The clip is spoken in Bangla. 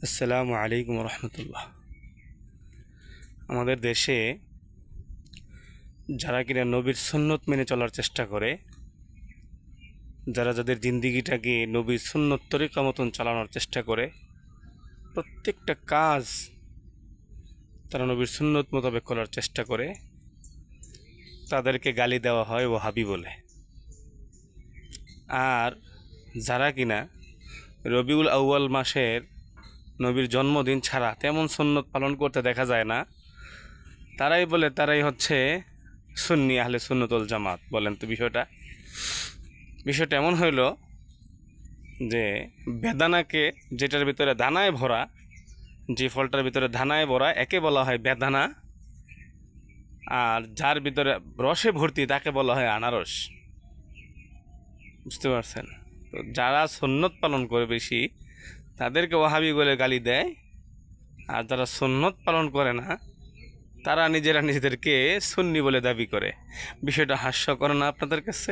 আসসালামু আলাইকুম রহমতুল্লাহ। আমাদের দেশে যারা কিনা নবীর সুন্নত মেনে চলার চেষ্টা করে, যাদের জিন্দিগিটাকে নবীর সুন্নত তরিকা মতন চালানোর চেষ্টা করে, প্রত্যেকটা কাজ তারা নবীর সুন্নত মোতাবেক করার চেষ্টা করে, তাদেরকে গালি দেওয়া হয় ওয়াহাবি বলে। আর যারা কিনা রবিউল আউয়াল মাসের নবীর জন্মদিন ছাড়া তেমন সুন্নত পালন করতে দেখা যায় না, তারাই বলে তারাই হচ্ছে সুন্নি আহলে সুন্নতুল জামাত। বলেন তো বিষয়টা এমন হইল যে বেদানাকে, যেটার ভিতরে দানায় ভরা, যে ফলটার ভিতরে দানায় ভরা, একে বলা হয় বেদানা, আর যার ভিতরে রসে ভর্তি তাকে বলা হয় আনারস। বুঝতে পারছেন? তো যারা সুন্নত পালন করে বেশি, তাদেরকে ওয়াহাবি বলে গালি দেয়, আর যারা সুন্নত পালন করে না, তারা নিজেদেরকে সুন্নি বলে দাবি করে। বিষয়টা হাস্যকর না আপনাদের কাছে?